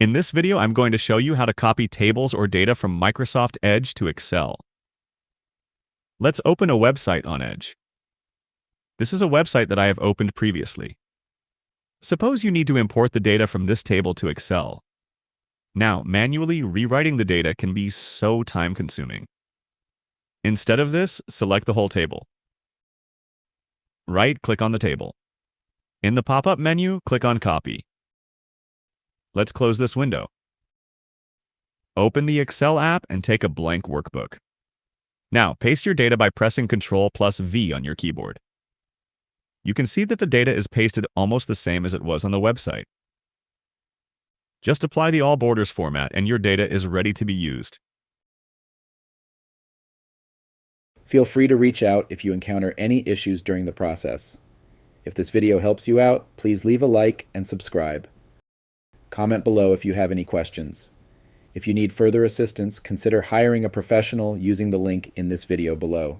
In this video, I'm going to show you how to copy tables or data from Microsoft Edge to Excel. Let's open a website on Edge. This is a website that I have opened previously. Suppose you need to import the data from this table to Excel. Now, manually rewriting the data can be so time-consuming. Instead of this, select the whole table. Right-click on the table. In the pop-up menu, click on Copy. Let's close this window. Open the Excel app and take a blank workbook. Now, paste your data by pressing Ctrl+V on your keyboard. You can see that the data is pasted almost the same as it was on the website. Just apply the all borders format and your data is ready to be used. Feel free to reach out if you encounter any issues during the process. If this video helps you out, please leave a like and subscribe. Comment below if you have any questions. If you need further assistance, consider hiring a professional using the link in this video below.